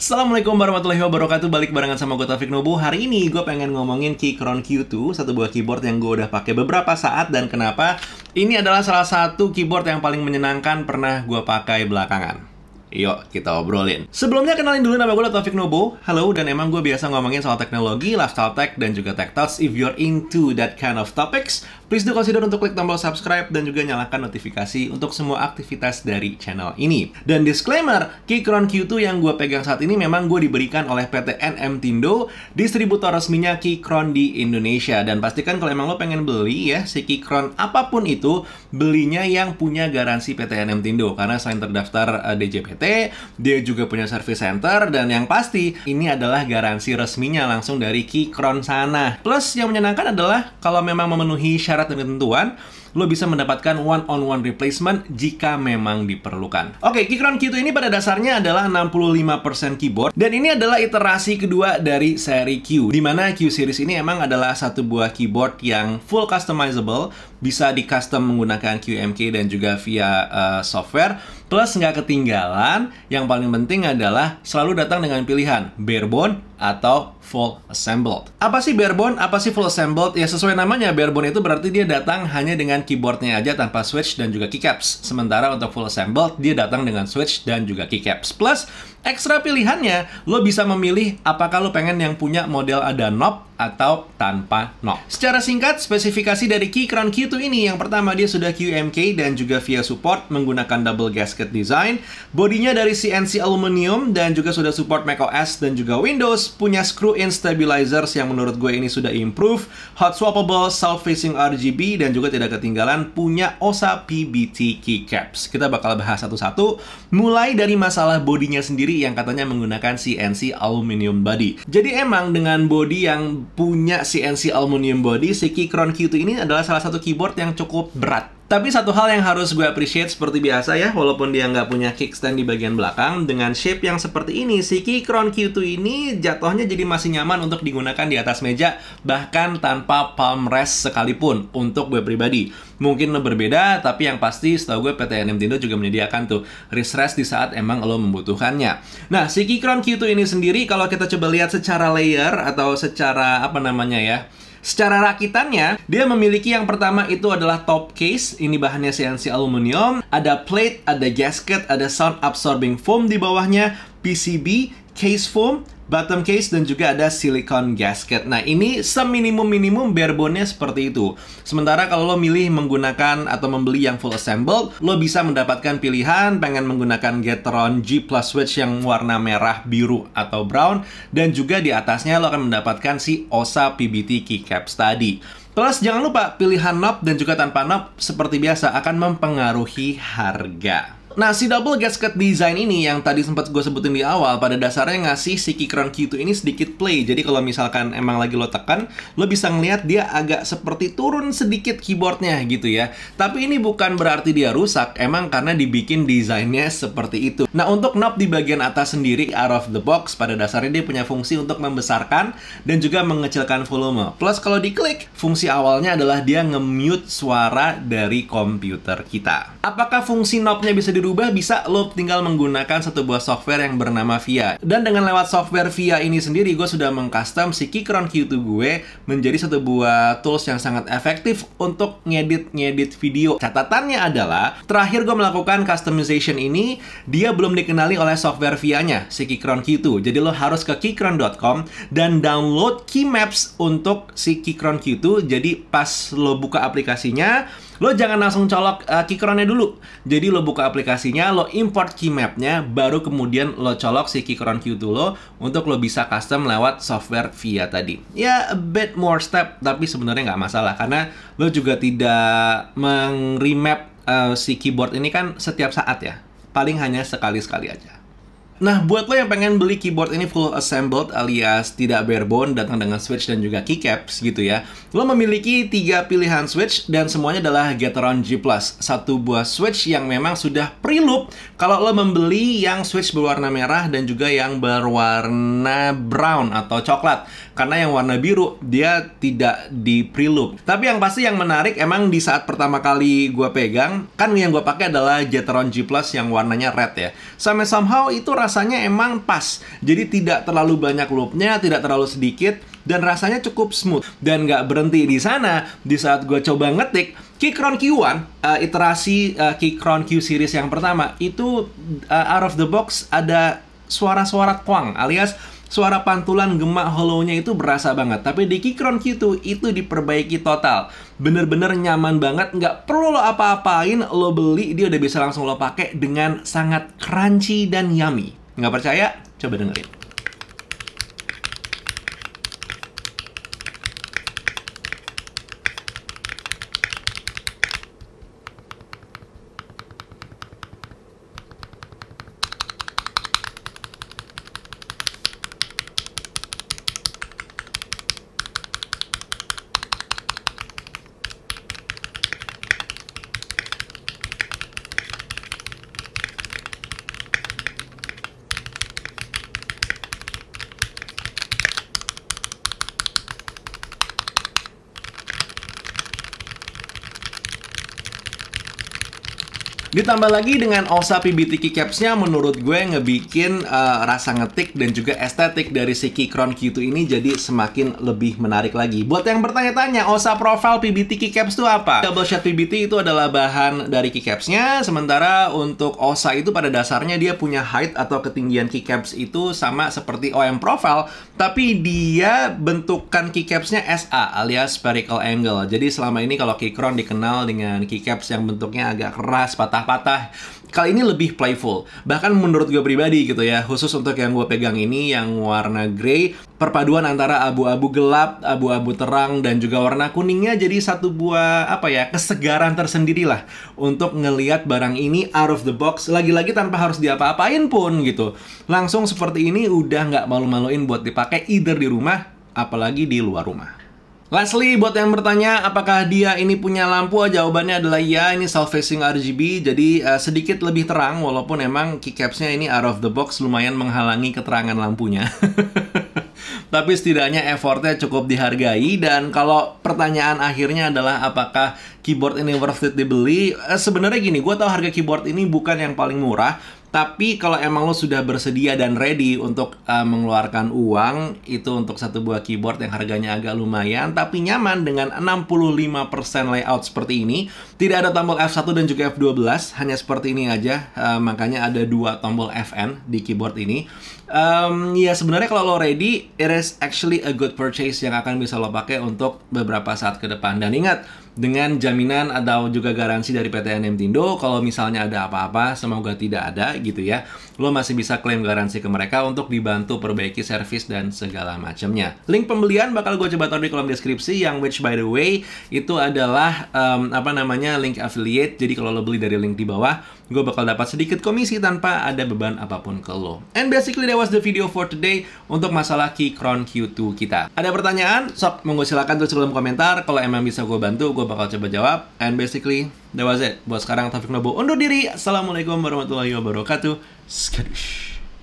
Assalamualaikum warahmatullahi wabarakatuh. Balik barengan sama gue Taufik Nubu. Hari ini gue pengen ngomongin Keychron Q2, satu buah keyboard yang gue udah pakai beberapa saat dan kenapa ini adalah salah satu keyboard yang paling menyenangkan pernah gue pakai belakangan. Yuk kita obrolin. Sebelumnya kenalin dulu, nama gue Taufik Nubu. Halo, dan emang gue biasa ngomongin soal teknologi, lifestyle tech, dan juga tech talks. If you're into that kind of topics, please do consider untuk klik tombol subscribe dan juga nyalakan notifikasi untuk semua aktivitas dari channel ini. Dan disclaimer, Keychron Q2 yang gue pegang saat ini memang gue diberikan oleh PT NM Tindo, distributor resminya Keychron di Indonesia. Dan pastikan kalau emang lo pengen beli ya, si Keychron apapun itu, belinya yang punya garansi PT NM Tindo. Karena selain terdaftar DJPT, dia juga punya service center, dan yang pasti ini adalah garansi resminya langsung dari Keychron sana. Plus yang menyenangkan adalah kalau memang memenuhi syarat dan ketentuan, lo bisa mendapatkan one-on-one replacement jika memang diperlukan. Oke, Keychron Q2 ini pada dasarnya adalah 65% keyboard, dan ini adalah iterasi kedua dari seri Q, dimana Q series ini emang adalah satu buah keyboard yang full customizable, bisa di custom menggunakan QMK dan juga via software. Plus nggak ketinggalan, yang paling penting adalah selalu datang dengan pilihan barebone atau full assembled. Apa sih barebone? Apa sih full assembled? Ya sesuai namanya, barebone itu berarti dia datang hanya dengan keyboardnya aja tanpa switch dan juga keycaps. Sementara untuk full assembled, dia datang dengan switch dan juga keycaps. Plus, ekstra pilihannya, lo bisa memilih apakah lo pengen yang punya model ada knob atau tanpa knob. Secara singkat, spesifikasi dari Keychron Q2 ini, yang pertama dia sudah QMK dan juga via support menggunakan double gasket design. Bodinya dari CNC aluminium dan juga sudah support macOS dan juga Windows. Punya screw-in stabilizers yang menurut gue ini sudah improve. Hot swappable, south-facing RGB, dan juga tidak ketinggalan punya OSA PBT keycaps. Kita bakal bahas satu-satu, mulai dari masalah bodinya sendiri yang katanya menggunakan CNC aluminium body. Jadi emang dengan body yang punya CNC aluminium body, si Keychron Q2 ini adalah salah satu keyboard yang cukup berat. Tapi satu hal yang harus gue appreciate seperti biasa ya, walaupun dia nggak punya kickstand di bagian belakang, dengan shape yang seperti ini, si Keychron Q2 ini jatuhnya jadi masih nyaman untuk digunakan di atas meja, bahkan tanpa palm rest sekalipun untuk gue pribadi. Mungkin lo berbeda, tapi yang pasti setahu gue PT NM Tindo juga menyediakan tuh wrist rest di saat emang lo membutuhkannya. Nah, si Keychron Q2 ini sendiri kalau kita coba lihat secara layer atau secara apa namanya ya, secara rakitannya, dia memiliki yang pertama itu adalah top case. Ini bahannya CNC aluminium. Ada plate, ada gasket, ada sound absorbing foam di bawahnya, PCB, case foam, bottom case, dan juga ada silicone gasket. Nah, ini seminimum-minimum barebone-nya seperti itu. Sementara kalau lo milih menggunakan atau membeli yang full assembled, lo bisa mendapatkan pilihan pengen menggunakan Gateron G Plus switch yang warna merah, biru, atau brown. Dan juga di atasnya lo akan mendapatkan si OSA PBT keycaps tadi. Plus, jangan lupa pilihan knob dan juga tanpa knob seperti biasa akan mempengaruhi harga. Nah, si double gasket design ini yang tadi sempat gue sebutin di awal, pada dasarnya ngasih si Keychron Q2 ini sedikit play. Jadi kalau misalkan emang lagi lo tekan, lo bisa ngeliat dia agak seperti turun sedikit keyboardnya gitu ya. Tapi ini bukan berarti dia rusak, emang karena dibikin desainnya seperti itu. Nah, untuk knob di bagian atas sendiri, out of the box, pada dasarnya dia punya fungsi untuk membesarkan dan juga mengecilkan volume. Plus kalau diklik, fungsi awalnya adalah dia nge-mute suara dari komputer kita. Apakah fungsi knobnya bisa dirubah? Bisa, lo tinggal menggunakan satu buah software yang bernama VIA. Dan dengan lewat software VIA ini sendiri, gue sudah mengcustom si Keychron Q2 gue menjadi satu buah tools yang sangat efektif untuk ngedit video. Catatannya adalah, terakhir gue melakukan customization ini, dia belum dikenali oleh software VIA-nya, si Keychron Q2. Jadi lo harus ke keychron.com dan download keymaps untuk si Keychron Q2. Jadi pas lo buka aplikasinya, lo jangan langsung colok Keychron-nya dulu. Jadi lo buka aplikasinya, lo import keymap-nya, baru kemudian lo colok si Keychron Q2 lo untuk lo bisa custom lewat software VIA tadi. Ya, a bit more step, tapi sebenarnya nggak masalah karena lo juga tidak remap si keyboard ini kan setiap saat ya. Paling hanya sekali-sekali aja. Nah, buat lo yang pengen beli keyboard ini full assembled alias tidak barebone, datang dengan switch dan juga keycaps gitu ya, lo memiliki 3 pilihan switch dan semuanya adalah Gateron G Plus. Satu buah switch yang memang sudah pre-loop kalau lo membeli yang switch berwarna merah dan juga yang berwarna brown atau coklat. Karena yang warna biru dia tidak di pre-loop. Tapi yang pasti yang menarik emang di saat pertama kali gue pegang, kan yang gue pakai adalah Gateron G Plus yang warnanya red ya. Somehow itu rasanya rasanya emang pas. Jadi tidak terlalu banyak loopnya, tidak terlalu sedikit, dan rasanya cukup smooth. Dan nggak berhenti di sana. Di saat gue coba ngetik Keychron Q1, iterasi Keychron Q series yang pertama, itu out of the box ada suara-suara twang, alias suara pantulan gemak hollow-nya itu berasa banget. Tapi di Keychron Q2 itu diperbaiki total. Bener-bener nyaman banget, nggak perlu lo apa-apain, lo beli, dia udah bisa langsung lo pakai dengan sangat crunchy dan yummy. Nggak percaya? Coba dengerin. Ditambah lagi dengan OSA PBT keycaps-nya, menurut gue ngebikin rasa ngetik dan juga estetik dari si Keychron Q2 ini jadi semakin lebih menarik lagi. Buat yang bertanya-tanya, OSA Profile PBT keycaps itu apa? Double shot PBT itu adalah bahan dari keycaps-nya, sementara untuk OSA itu pada dasarnya dia punya height atau ketinggian keycaps itu sama seperti OM Profile, tapi dia bentukan keycaps-nya SA alias spherical angle. Jadi selama ini kalau Keychron dikenal dengan keycaps yang bentuknya agak keras, patah-patah, kali ini lebih playful. Bahkan menurut gue pribadi gitu ya, khusus untuk yang gue pegang ini yang warna grey, perpaduan antara abu-abu gelap, abu-abu terang, dan juga warna kuningnya jadi satu buah kesegaran tersendiri lah untuk ngelihat barang ini out of the box, lagi-lagi tanpa harus diapa-apain pun gitu. Langsung seperti ini udah nggak malu-maluin buat dipakai either di rumah, apalagi di luar rumah. Lastly, buat yang bertanya apakah dia ini punya lampu, jawabannya adalah ya, ini self-facing RGB, jadi sedikit lebih terang, walaupun emang keycaps-nya ini out of the box lumayan menghalangi keterangan lampunya. Tapi setidaknya effortnya cukup dihargai, dan kalau pertanyaan akhirnya adalah apakah keyboard ini worth it dibeli, sebenarnya gini, gue tahu harga keyboard ini bukan yang paling murah, tapi kalau emang lo sudah bersedia dan ready untuk mengeluarkan uang itu untuk satu buah keyboard yang harganya agak lumayan tapi nyaman dengan 65% layout seperti ini, tidak ada tombol F1 dan juga F12, hanya seperti ini aja, makanya ada dua tombol Fn di keyboard ini. Ya sebenarnya kalau lo ready, it is actually a good purchase yang akan bisa lo pakai untuk beberapa saat ke depan. Dan ingat, dengan jaminan atau juga garansi dari PT Nintendo, kalau misalnya ada apa-apa, semoga tidak ada gitu ya, lo masih bisa klaim garansi ke mereka untuk dibantu perbaiki servis dan segala macamnya. Link pembelian bakal gue coba taruh di kolom deskripsi, yang which by the way itu adalah link affiliate. Jadi kalau lo beli dari link di bawah, gue bakal dapat sedikit komisi tanpa ada beban apapun ke lo. And basically that was the video for today untuk masalah Keychron Q2 kita. Ada pertanyaan? Sok, monggo silakan tulis dalam komentar. Kalau emang bisa gue bantu, gue bakal coba jawab. And basically that was it. Buat sekarang Taufik Nobo undur diri. Assalamualaikum warahmatullahi wabarakatuh. Skadush.